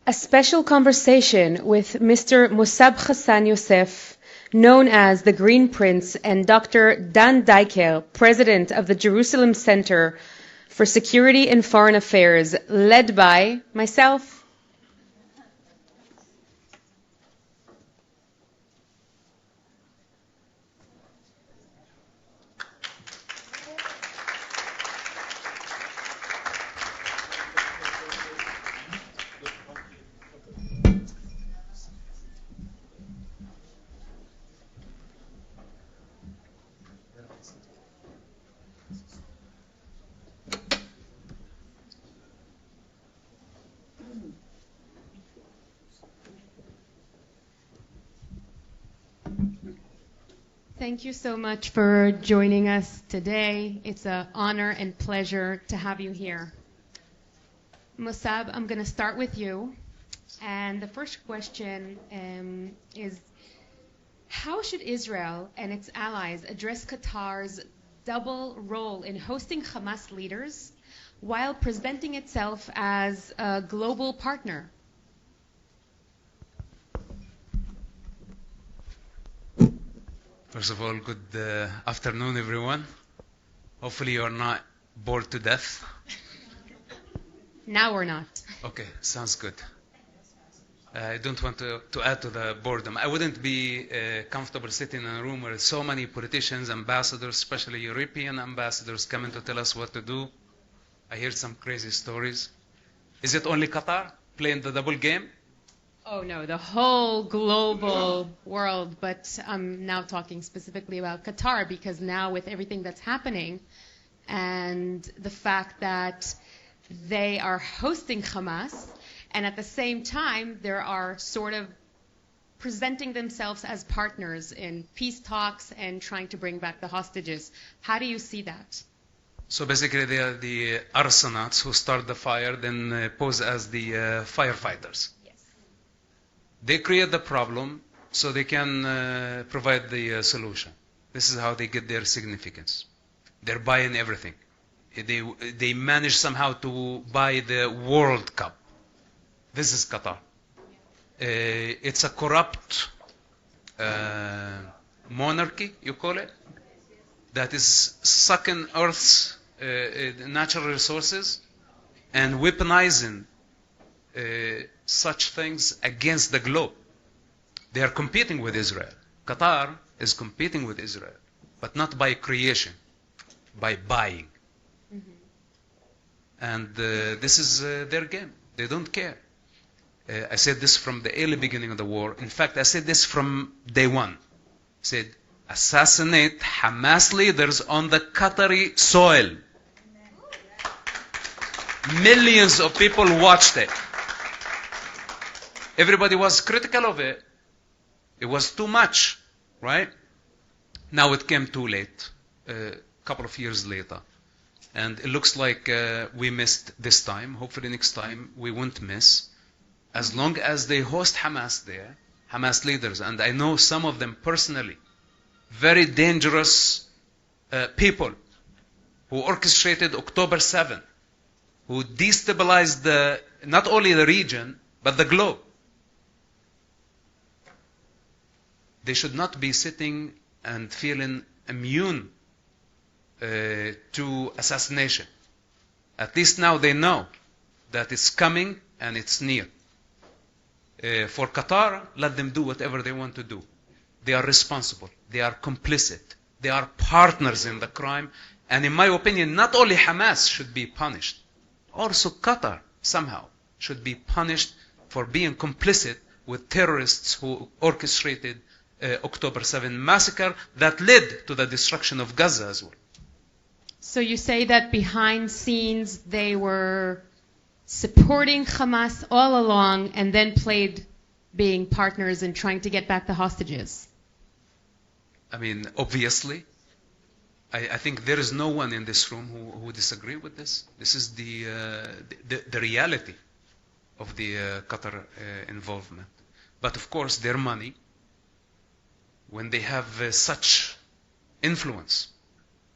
A special conversation with Mr. Mosab Hassan Yousef, known as the Green Prince, and Dr. Dan Deikel, President of the Jerusalem Center for Security and Foreign Affairs, led by myself. Thank you so much for joining us today. It's an honor and pleasure to have you here. Mosab, I'm going to start with you. And the first question is, how should Israel and its allies address Qatar's double role in hosting Hamas leaders while presenting itself as a global partner? First of all, good afternoon, everyone. Hopefully you're not bored to death. Now we're not. Okay, sounds good. I don't want to add to the boredom. I wouldn't be comfortable sitting in a room where so many politicians, ambassadors, especially European ambassadors, coming to tell us what to do. I heard some crazy stories. Is it only Qatar playing the double game? Oh no, the whole global world, but I'm now talking specifically about Qatar because now with everything that's happening and the fact that they are hosting Hamas and at the same time they are sort of presenting themselves as partners in peace talks and trying to bring back the hostages. How do you see that? So basically they are the arsonauts who start the fire, then pose as the firefighters. They create the problem so they can provide the solution. This is how they get their significance. They're buying everything. They manage somehow to buy the World Cup. This is Qatar. It's a corrupt monarchy, you call it, that is sucking Earth's natural resources and weaponizing such things against the globe. They are competing with Israel. Qatar is competing with Israel, but not by creation, by buying. Mm-hmm. And this is their game. They don't care. I said this from the early beginning of the war. In fact, I said this from day one. I said, assassinate Hamas leaders on the Qatari soil. Millions of people watched it. Everybody was critical of it. It was too much, right? Now it came too late, a couple of years later. And it looks like we missed this time. Hopefully next time we won't miss. As long as they host Hamas there, Hamas leaders, and I know some of them personally, very dangerous people who orchestrated October 7th, who destabilized not only the region, but the globe. They should not be sitting and feeling immune to assassination. At least now they know that it's coming and it's near. For Qatar, let them do whatever they want to do. They are responsible. They are complicit. They are partners in the crime. And in my opinion, not only Hamas should be punished, also Qatar somehow should be punished for being complicit with terrorists who orchestrated October 7th massacre that led to the destruction of Gaza as well. So you say that behind scenes they were supporting Hamas all along and then played being partners in trying to get back the hostages? I mean, obviously. I think there is no one in this room who disagree with this. This is the reality of the Qatar involvement. But of course, their money, when they have such influence,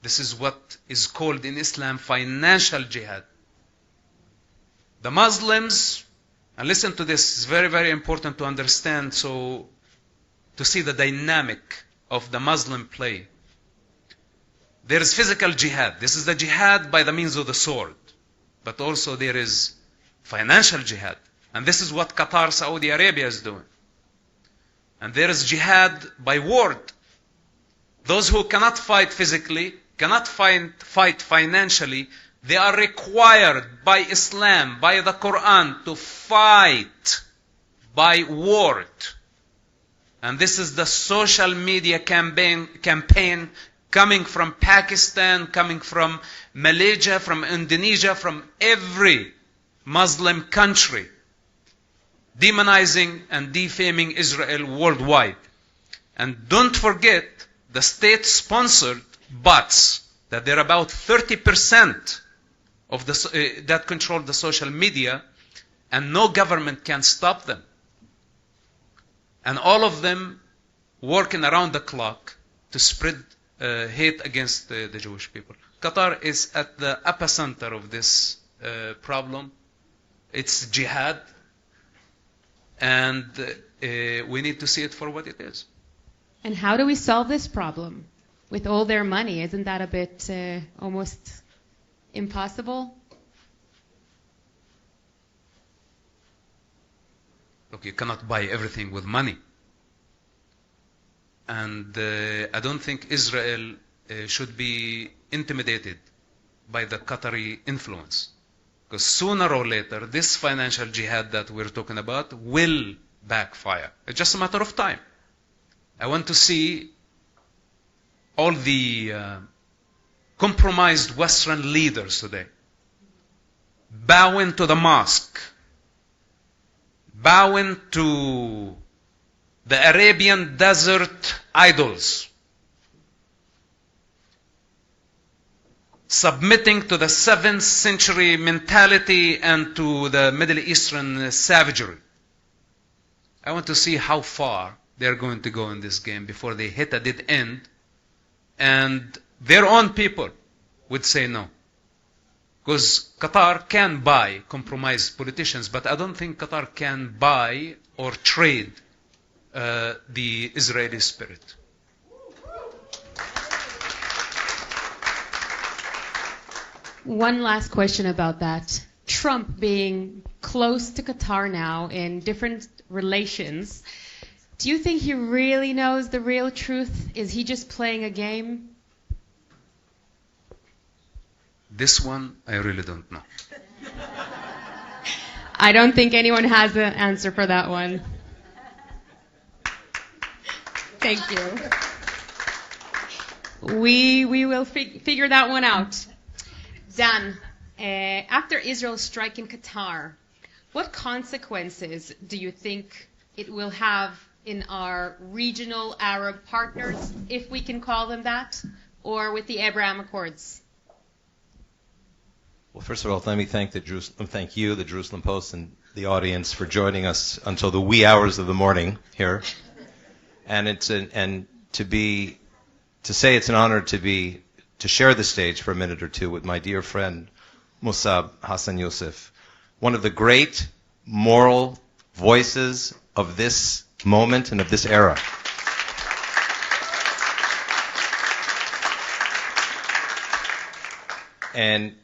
this is what is called in Islam financial jihad. The Muslims And listen to this, it's very, very important to understand, so to see the dynamic of the Muslim play. There is physical jihad. This is the jihad by the means of the sword. But also there is financial jihad. And this is what Qatar, Saudi Arabia is doing. And there is jihad by word. Those who cannot fight physically, cannot fight financially, they are required by Islam, by the Quran, to fight by word. And this is the social media campaign coming from Pakistan, coming from Malaysia, from Indonesia, from every Muslim country, demonizing and defaming Israel worldwide. And don't forget the state-sponsored bots, that they're about 30% of that control the social media, and no government can stop them. And all of them working around the clock to spread hate against the Jewish people. Qatar is at the epicenter of this problem. It's jihad, and we need to see it for what it is. And how do we solve this problem? With all their money, isn't that a bit almost impossible? Look, you cannot buy everything with money. And I don't think Israel should be intimidated by the Qatari influence. Because sooner or later, this financial jihad that we're talking about will backfire. It's just a matter of time. I want to see all the compromised Western leaders today bowing to the mosque, bowing to the Arabian desert idols, submitting to the 7th century mentality and to the Middle Eastern savagery. I want to see how far they're going to go in this game before they hit a dead end, and their own people would say no. Because Qatar can buy compromised politicians, but I don't think Qatar can buy or trade the Israeli spirit. One last question about that. Trump being close to Qatar now in different relations, do you think he really knows the real truth? Is he just playing a game? This one, I really don't know. I don't think anyone has an answer for that one. Thank you. We will figure that one out. Dan, after Israel's strike in Qatar, what consequences do you think it will have in our regional Arab partners, if we can call them that, or with the Abraham Accords? Well, first of all, let me thank you, the Jerusalem Post, and the audience for joining us until the wee hours of the morning here. And to say it's an honor to share the stage for a minute or two with my dear friend Mosab Hassan Yousef, one of the great moral voices of this moment and of this era. And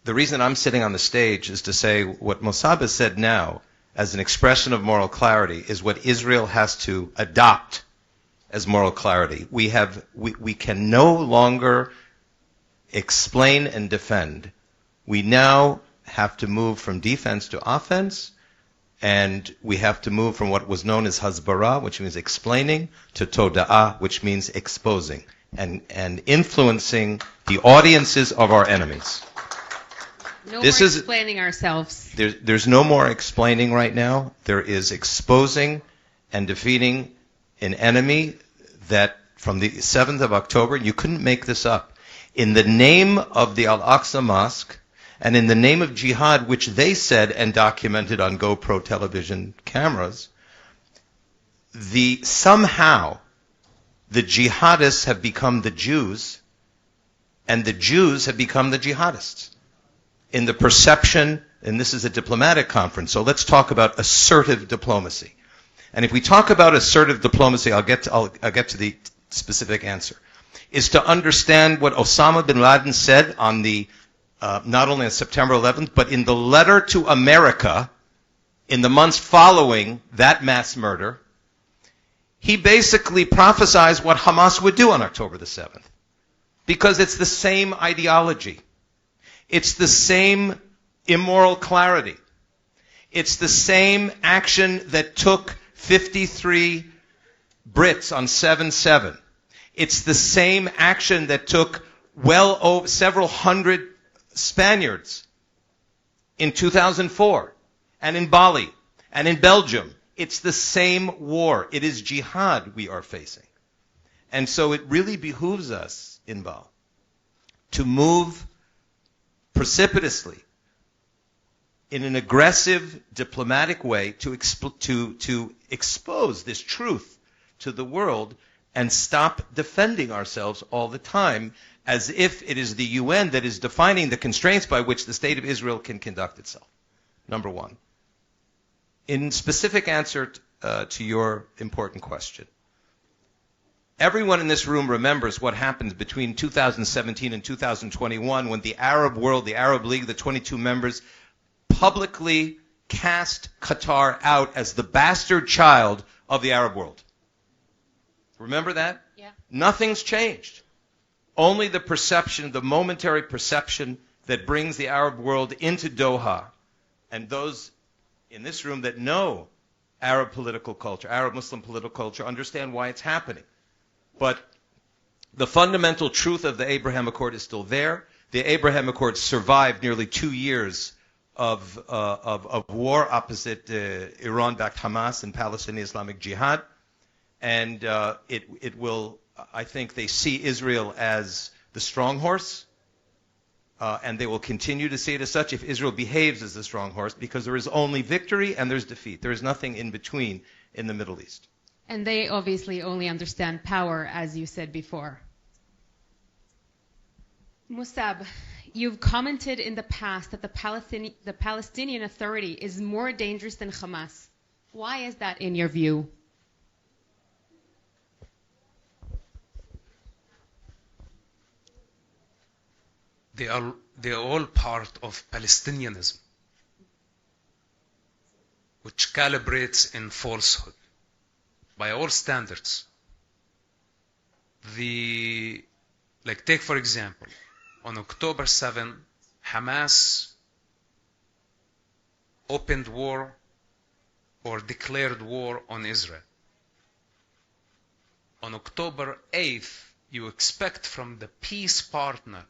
the reason I'm sitting on the stage is to say what Mosab has said now as an expression of moral clarity is what Israel has to adopt as moral clarity. We can no longer explain and defend. We now have to move from defense to offense, and we have to move from what was known as hasbara, which means explaining, to toda'ah, which means exposing and influencing the audiences of our enemies. No more explaining ourselves. There's no more explaining right now. There is exposing and defeating an enemy that from the 7th of October, you couldn't make this up. In the name of the Al-Aqsa Mosque and in the name of jihad, which they said and documented on GoPro television cameras, somehow the jihadists have become the Jews and the Jews have become the jihadists in the perception and this is a diplomatic conference, so let's talk about assertive diplomacy. And if we talk about assertive diplomacy, I'll get to the specific answer, is to understand what Osama bin Laden said on the, not only on September 11th, but in the letter to America in the months following that mass murder. He basically prophesied what Hamas would do on October the 7th. Because it's the same ideology. It's the same immoral clarity. It's the same action that took 53 Brits on 7/7. It's the same action that took well over several hundred Spaniards in 2004, and in Bali, and in Belgium. It's the same war. It is jihad we are facing. And so it really behooves us, Inbal, to move precipitously in an aggressive, diplomatic way to expose this truth to the world and stop defending ourselves all the time as if it is the UN that is defining the constraints by which the State of Israel can conduct itself. Number one. In specific answer to your important question, everyone in this room remembers what happened between 2017 and 2021 when the Arab world, the Arab League, the 22 members, publicly cast Qatar out as the bastard child of the Arab world. Remember that? Yeah. Nothing's changed. Only the perception, the momentary perception that brings the Arab world into Doha, and those in this room that know Arab political culture, Arab Muslim political culture, understand why it's happening. But the fundamental truth of the Abraham Accord is still there. The Abraham Accord survived nearly 2 years of war opposite Iran-backed Hamas and Palestinian Islamic Jihad. And it will, I think they see Israel as the strong horse, and they will continue to see it as such if Israel behaves as the strong horse, because there is only victory and there's defeat. There is nothing in between in the Middle East. And they obviously only understand power, as you said before. Mosab, you've commented in the past that the Palestinian Authority is more dangerous than Hamas. Why is that in your view? They are all part of Palestinianism, which calibrates in falsehood by all standards. Take for example, on October 7, Hamas opened war or declared war on Israel. On October 8th, you expect from the peace partner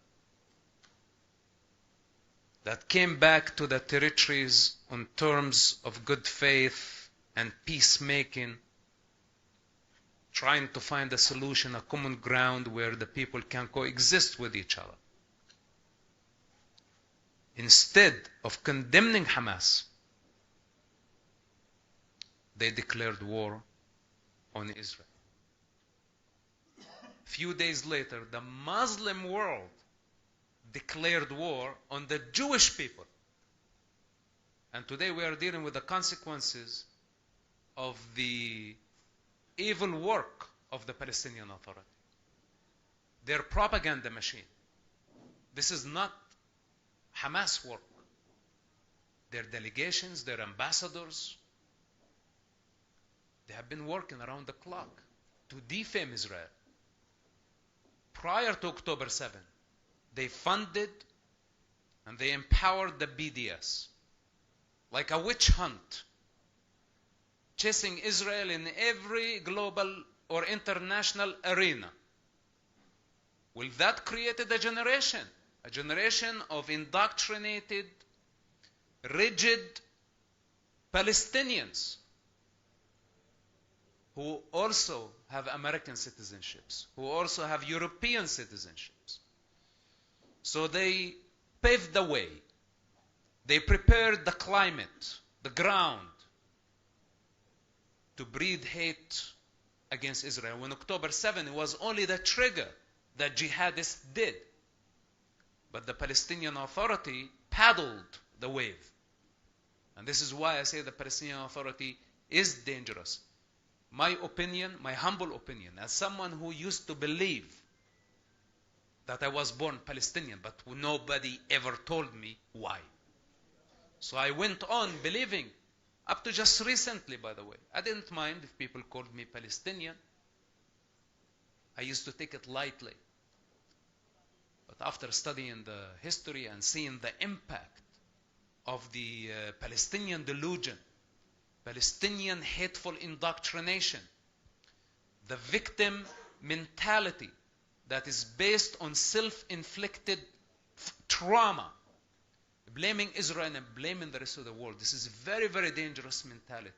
that came back to the territories on terms of good faith and peacemaking, trying to find a solution, a common ground where the people can coexist with each other. Instead of condemning Hamas, they declared war on Israel. A few days later, the Muslim world declared war on the Jewish people. And today we are dealing with the consequences of the evil work of the Palestinian Authority. Their propaganda machine. This is not Hamas work. Their delegations, their ambassadors, they have been working around the clock to defame Israel. Prior to October 7, they funded and they empowered the BDS like a witch hunt, chasing Israel in every global or international arena. Well, that created a generation of indoctrinated, rigid Palestinians who also have American citizenships, who also have European citizenships. So they paved the way. They prepared the climate, the ground, to breed hate against Israel. When October 7 was only the trigger that jihadists did. But the Palestinian Authority paddled the wave And this is why I say the Palestinian Authority is dangerous. My opinion, my humble opinion, as someone who used to believe that I was born Palestinian, but nobody ever told me why. So I went on believing, up to just recently, by the way. I didn't mind if people called me Palestinian. I used to take it lightly. But after studying the history and seeing the impact of the Palestinian delusion, Palestinian hateful indoctrination, the victim mentality that is based on self-inflicted trauma, blaming Israel and blaming the rest of the world. This is a very, very dangerous mentality.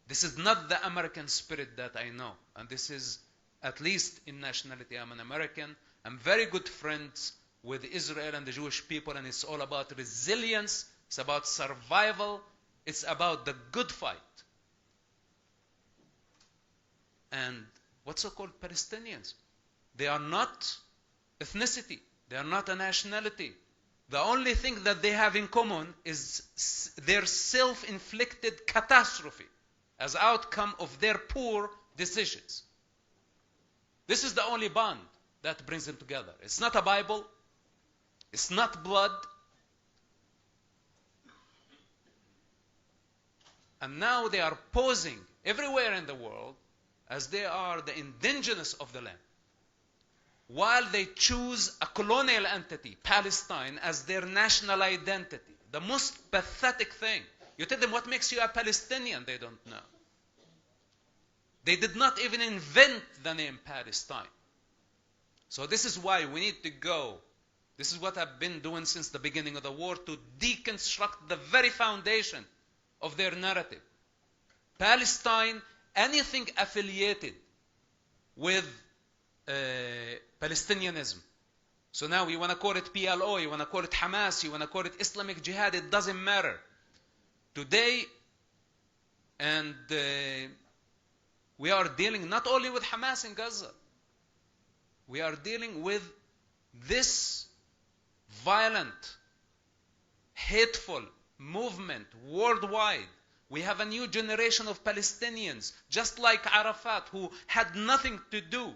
This is not the American spirit that I know. And this is, at least in nationality, I'm an American. I'm very good friends with Israel and the Jewish people, and it's all about resilience. It's about survival. It's about the good fight. And what so-called Palestinians? They are not ethnicity. They are not a nationality. The only thing that they have in common is their self-inflicted catastrophe as outcome of their poor decisions. This is the only bond that brings them together. It's not a Bible. It's not blood. And now they are posing everywhere in the world as they are the indigenous of the land, while they choose a colonial entity, Palestine, as their national identity. The most pathetic thing. You tell them what makes you a Palestinian, they don't know. They did not even invent the name Palestine. So this is why we need to go. This is what I've been doing since the beginning of the war, to deconstruct the very foundation of their narrative. Palestine, anything affiliated with Palestinianism. So now you want to call it PLO, you want to call it Hamas, you want to call it Islamic Jihad, it doesn't matter. Today, and we are dealing not only with Hamas in Gaza, we are dealing with this violent, hateful movement worldwide. We have a new generation of Palestinians, just like Arafat, who had nothing to do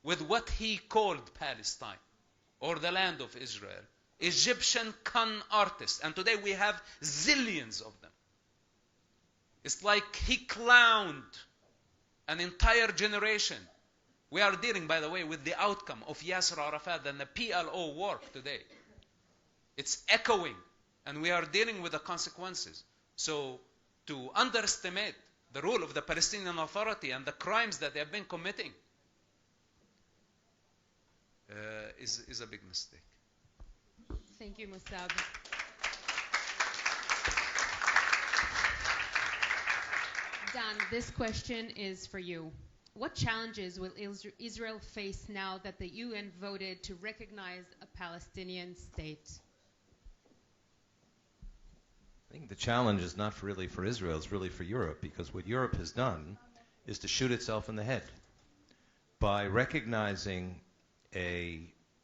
with what he called Palestine or the land of Israel. Egyptian con artists. And today we have zillions of them. It's like he clowned an entire generation. We are dealing, by the way, with the outcome of Yasser Arafat and the PLO work today. It's echoing, and we are dealing with the consequences. So to underestimate the role of the Palestinian Authority and the crimes that they have been committing is a big mistake. Thank you, Mosab. Dan, this question is for you. What challenges will Israel face now that the UN voted to recognize a Palestinian state? I think the challenge is not really for Israel, it's really for Europe, because what Europe has done is to shoot itself in the head by recognizing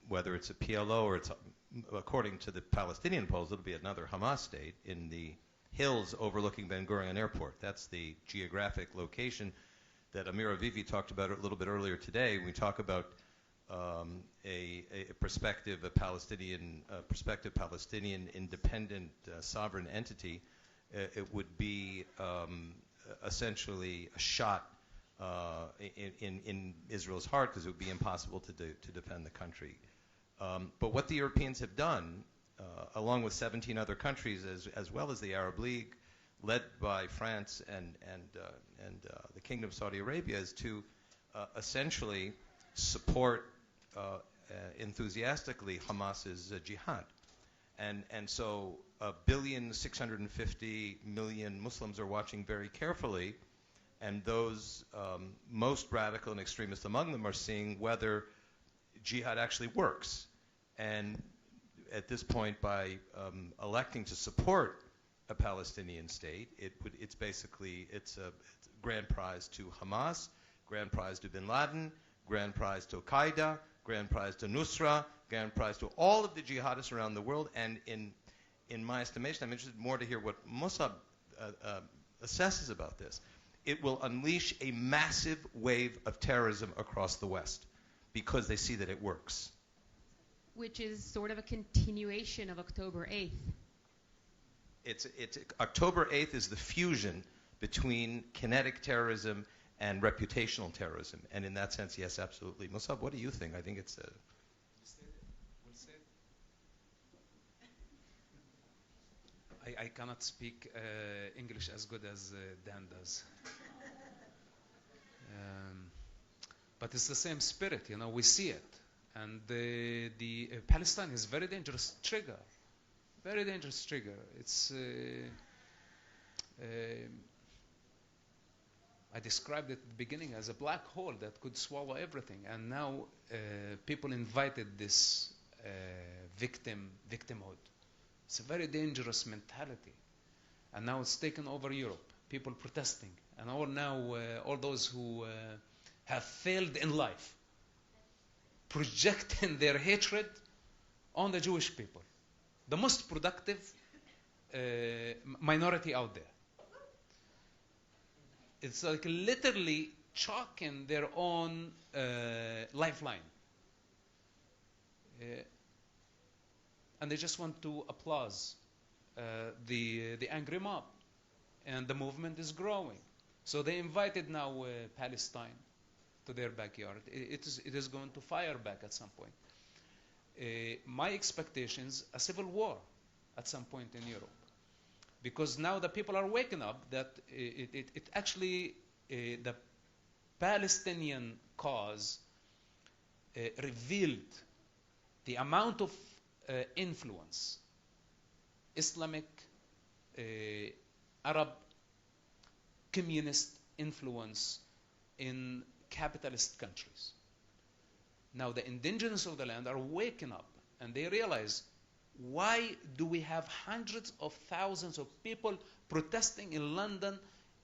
whether it's a PLO or it's, according to the Palestinian proposal, it'll be another Hamas state in the hills overlooking Ben Gurion Airport. That's the geographic location that Amir Avivi talked about a little bit earlier today. We talk about a prospective Palestinian independent sovereign entity. It would be essentially a shot in Israel's heart, because it would be impossible to defend the country. But what the Europeans have done, along with 17 other countries, as well as the Arab League, led by France and the Kingdom of Saudi Arabia, is to essentially support enthusiastically Hamas's jihad. And so 1,650,000,000 Muslims are watching very carefully, and those most radical and extremist among them are seeing whether jihad actually works. And at this point, by electing to support a Palestinian state, it's a grand prize to Hamas, grand prize to bin Laden, grand prize to Al-Qaeda, grand prize to Nusra, grand prize to all of the jihadists around the world. And in my estimation, I'm interested more to hear what Mosab assesses about this. It will unleash a massive wave of terrorism across the West because they see that it works. Which is sort of a continuation of October 8th. It's October 8th is the fusion between kinetic terrorism and reputational terrorism. And in that sense, yes, absolutely. Mosab, what do you think? I think it's a... I cannot speak English as good as Dan does. But it's the same spirit, you know, we see it. And the Palestine is very dangerous trigger. Very dangerous trigger. It's... I described it at the beginning as a black hole that could swallow everything. And now people invited this victimhood. It's a very dangerous mentality. And now it's taken over Europe. People protesting. And all those who have failed in life, projecting their hatred on the Jewish people. The most productive minority out there. It's like literally choking their own lifeline. And they just want to applaud the angry mob. And the movement is growing. So they invited now Palestine to their backyard. It is going to fire back at some point. My expectations, a civil war at some point in Europe. Because now the people are waking up that it actually, the Palestinian cause revealed the amount of influence Islamic, Arab, communist influence in capitalist countries. Now the indigenous of the land are waking up and they realize, why do we have hundreds of thousands of people protesting in London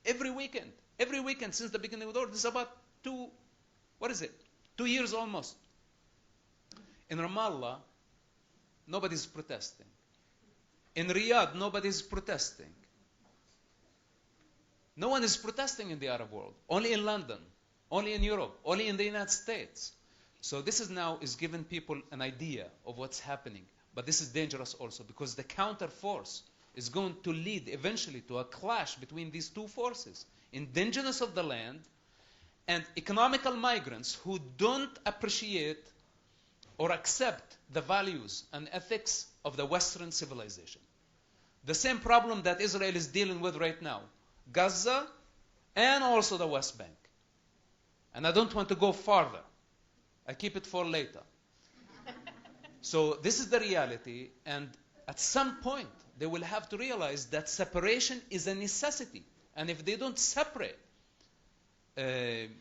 every weekend? Every weekend since the beginning of the war. This is about 2 years almost. In Ramallah, nobody's protesting. In Riyadh, nobody's protesting. No one is protesting in the Arab world. Only in London. Only in Europe. Only in the United States. So this is now giving people an idea of what's happening. But this is dangerous also because the counter force is going to lead eventually to a clash between these two forces. Indigenous of the land and economical migrants who don't appreciate or accept the values and ethics of the Western civilization. The same problem that Israel is dealing with right now. Gaza and also the West Bank. And I don't want to go farther. I keep it for later. So this is the reality, and at some point they will have to realize that separation is a necessity. And if they don't separate, then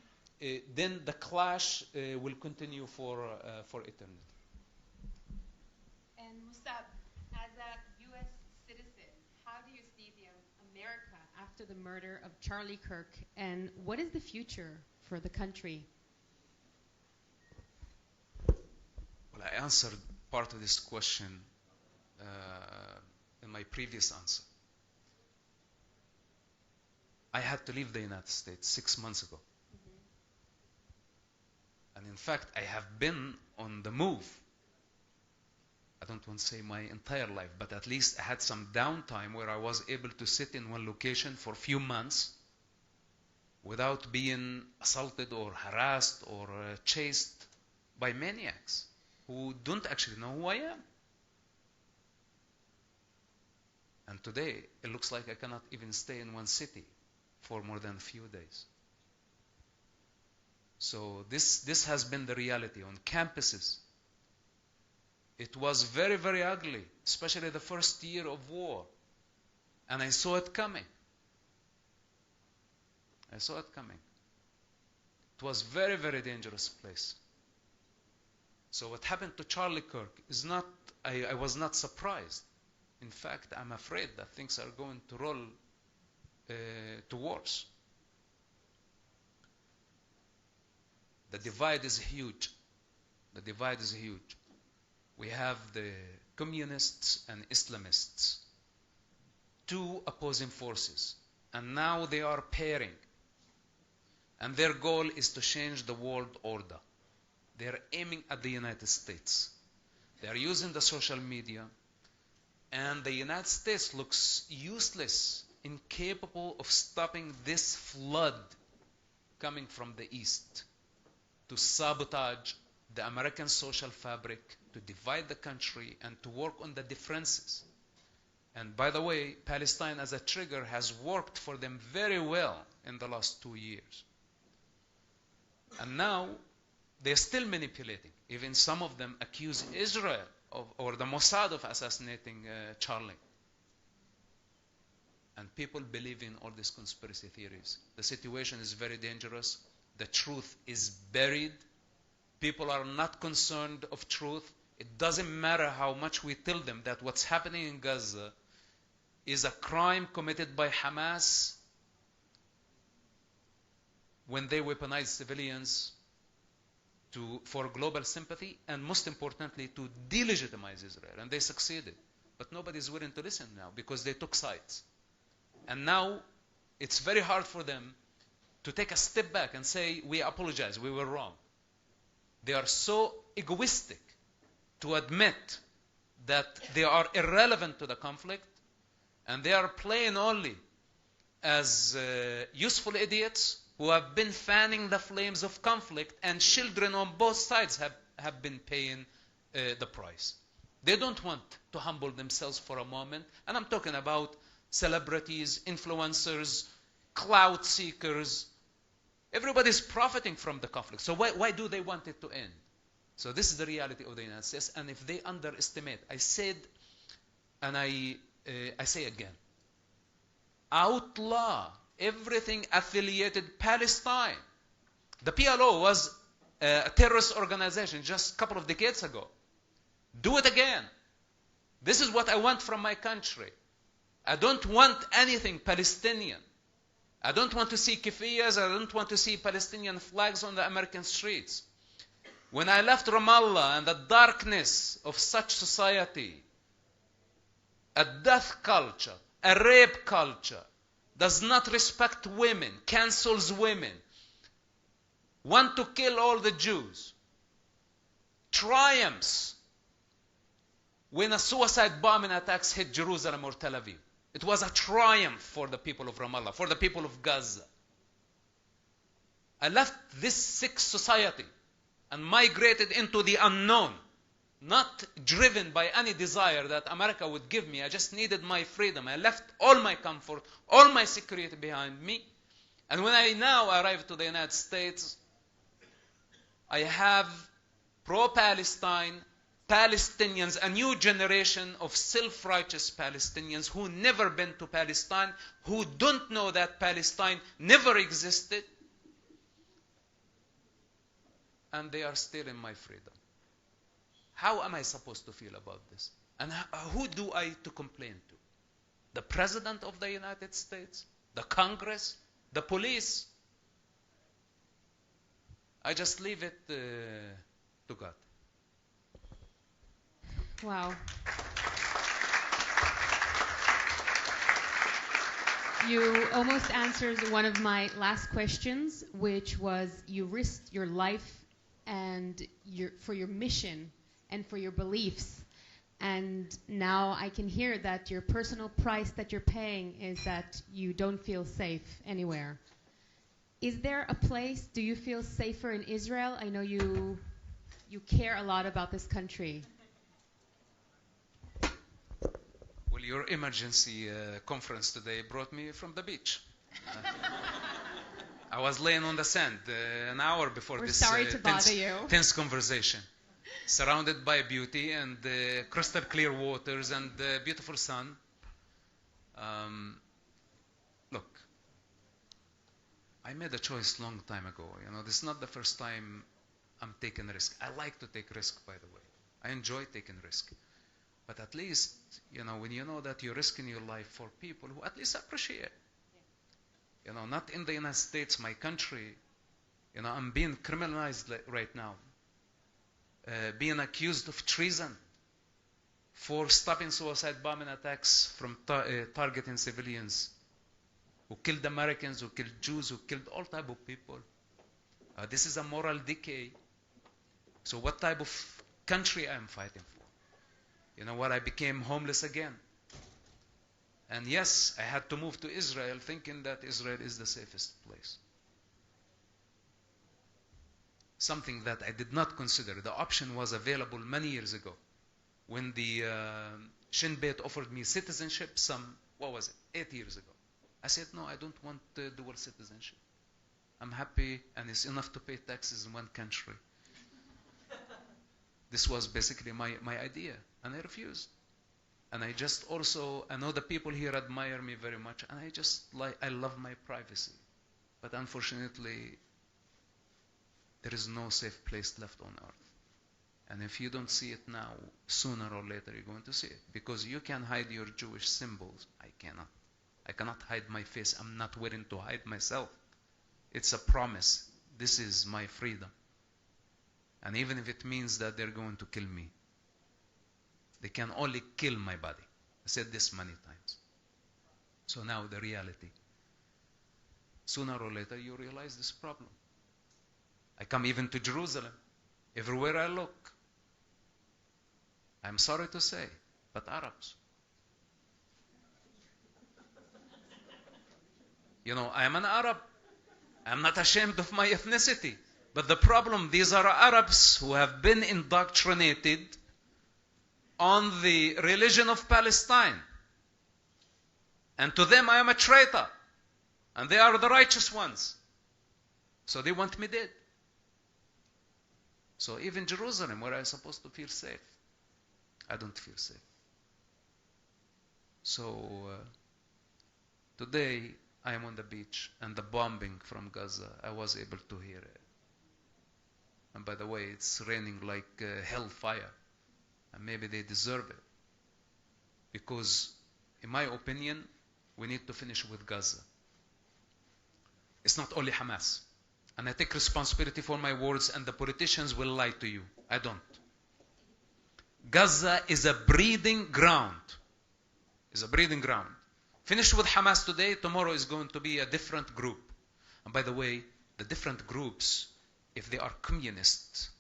the clash will continue for eternity. And Mosab, as a U.S. citizen, how do you see America after the murder of Charlie Kirk, and what is the future for the country? Well, I answered part of this question in my previous answer. I had to leave the United States 6 months ago. Mm-hmm. And in fact, I have been on the move. I don't want to say my entire life, but at least I had some downtime where I was able to sit in one location for a few months without being assaulted or harassed or chased by maniacs who don't actually know who I am. And today, it looks like I cannot even stay in one city for more than a few days. So this has been the reality on campuses. It was very, very ugly, especially the first year of war. And I saw it coming. I saw it coming. It was a very, very dangerous place. So what happened to Charlie Kirk is not, I was not surprised. In fact, I'm afraid that things are going to roll towards. The divide is huge. The divide is huge. We have the communists and Islamists, two opposing forces, and now they are pairing. And their goal is to change the world order. They are aiming at the United States. They are using the social media, and the United States looks useless, incapable of stopping this flood coming from the East to sabotage the American social fabric, to divide the country, and to work on the differences. And by the way, Palestine as a trigger has worked for them very well in the last 2 years. And now they're still manipulating. Even some of them accuse Israel or the Mossad of assassinating Charlie. And people believe in all these conspiracy theories. The situation is very dangerous. The truth is buried. People are not concerned of truth. It doesn't matter how much we tell them that what's happening in Gaza is a crime committed by Hamas when they weaponize civilians for global sympathy, and most importantly, to delegitimize Israel. And they succeeded. But nobody is willing to listen now because they took sides. And now it's very hard for them to take a step back and say, we apologize, we were wrong. They are so egoistic to admit that they are irrelevant to the conflict, and they are playing only as useful idiots who have been fanning the flames of conflict, and children on both sides have been paying the price. They don't want to humble themselves for a moment, and I'm talking about celebrities, influencers, clout seekers. Everybody's profiting from the conflict. So why do they want it to end? So this is the reality of the United States, and if they underestimate, I said, and I say again, outlaw everything affiliated Palestine. The PLO was a terrorist organization just a couple of decades ago. Do it again. This is what I want from my country. I don't want anything Palestinian. I don't want to see keffiyehs. I don't want to see Palestinian flags on the American streets. When I left Ramallah and the darkness of such society, a death culture, a rape culture, does not respect women, cancels women, want to kill all the Jews, triumphs when a suicide bombing attacks hit Jerusalem or Tel Aviv. It was a triumph for the people of Ramallah, for the people of Gaza. I left this sick society and migrated into the unknown, not driven by any desire that America would give me. I just needed my freedom. I left all my comfort, all my security behind me. And when I now arrive to the United States, I have pro-Palestine Palestinians, a new generation of self-righteous Palestinians who never been to Palestine, who don't know that Palestine never existed, and they are stealing my freedom. How am I supposed to feel about this? And who do I to complain to? The President of the United States? The Congress? The police? I just leave it to God. Wow. You almost answered one of my last questions, which was you risked your life and for your mission and for your beliefs. And now I can hear that your personal price that you're paying is that you don't feel safe anywhere. Is there a place, do you feel safer in Israel? I know you care a lot about this country. Well, your emergency conference today brought me from the beach. I was laying on the sand an hour before We're this sorry to bother you. tense conversation, surrounded by beauty and crystal clear waters and beautiful sun. Look, I made a choice long time ago. You know, this is not the first time I'm taking risk. I like to take risk, by the way. I enjoy taking risk. But at least, you know, when you know that you're risking your life for people who at least appreciate. You know, not in the United States, my country. You know, I'm being criminalized right now. Being accused of treason. for stopping suicide bombing attacks from targeting civilians, who killed Americans, who killed Jews, who killed all type of people. This is a moral decay. So what type of country I am fighting for? You know what? I became homeless again. And yes, I had to move to Israel thinking that Israel is the safest place. Something that I did not consider. The option was available many years ago. When the Shin Bet offered me citizenship 8 years ago. I said, no, I don't want dual citizenship. I'm happy and it's enough to pay taxes in one country. This was basically my idea, and I refused. And I know the people here admire me very much, and I love my privacy. But unfortunately, there is no safe place left on earth. And if you don't see it now, sooner or later you're going to see it. Because you can hide your Jewish symbols. I cannot. I cannot hide my face. I'm not willing to hide myself. It's a promise. This is my freedom. And even if it means that they're going to kill me, they can only kill my body. I said this many times. So now the reality. Sooner or later you realize this problem. I come even to Jerusalem. Everywhere I look, I'm sorry to say, but Arabs. You know, I am an Arab. I'm not ashamed of my ethnicity. But the problem, these are Arabs who have been indoctrinated on the religion of Palestine. And to them I am a traitor. And they are the righteous ones. So they want me dead. So even Jerusalem, where I'm supposed to feel safe, I don't feel safe. So today I am on the beach, and the bombing from Gaza, I was able to hear it. And by the way, it's raining like hellfire. And maybe they deserve it. Because, in my opinion, we need to finish with Gaza. It's not only Hamas. And I take responsibility for my words, and the politicians will lie to you. I don't. Gaza is a breeding ground. It's a breeding ground. Finish with Hamas today, tomorrow is going to be a different group. And by the way, the different groups, if they are communists,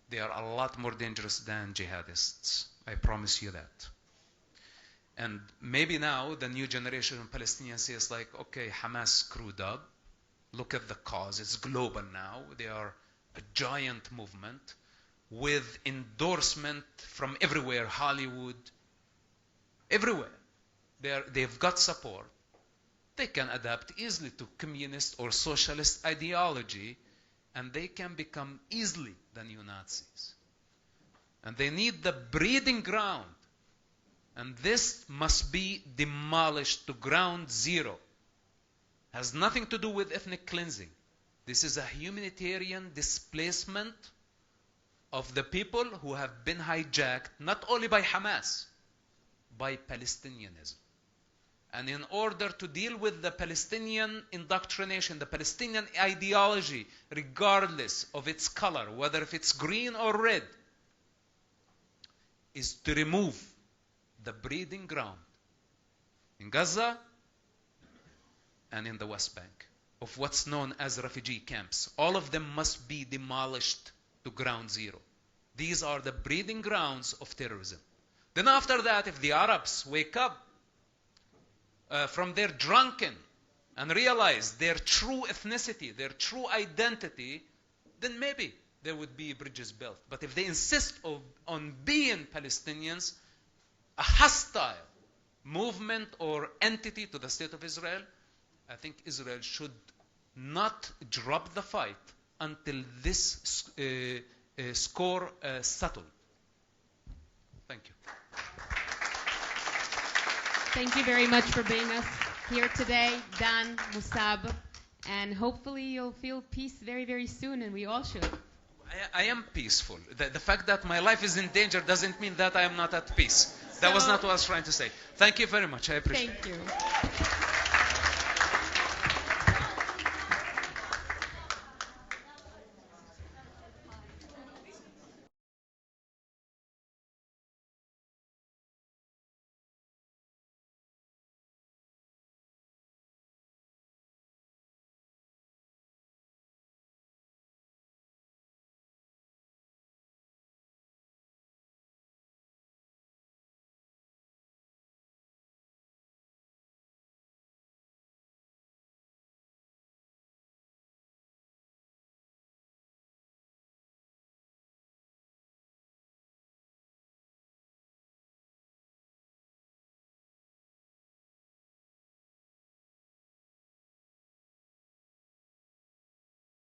they are a lot more dangerous than jihadists. I promise you that. And maybe now the new generation of Palestinians says like, okay, Hamas screwed up. Look at the cause. It's global now. They are a giant movement with endorsement from everywhere, Hollywood, everywhere. They've got support. They can adapt easily to communist or socialist ideology, and they can become easily the neo-Nazis. And they need the breeding ground. And this must be demolished to ground zero. Has nothing to do with ethnic cleansing. This is a humanitarian displacement of the people who have been hijacked, not only by Hamas, by Palestinianism. And in order to deal with the Palestinian indoctrination, the Palestinian ideology, regardless of its color, whether if it's green or red, is to remove the breeding ground in Gaza and in the West Bank of what's known as refugee camps. All of them must be demolished to ground zero. These are the breeding grounds of terrorism. Then after that, if the Arabs wake up from their drunken and realize their true ethnicity, their true identity, then maybe there would be bridges built. But if they insist on being Palestinians, a hostile movement or entity to the state of Israel, I think Israel should not drop the fight until this score settled. Thank you. Thank you very much for being us here today, Dan, Mosab, and hopefully you'll feel peace very, very soon, and we all should. I am peaceful. The fact that my life is in danger doesn't mean that I am not at peace. That was not what I was trying to say. Thank you very much. I appreciate it. Thank you.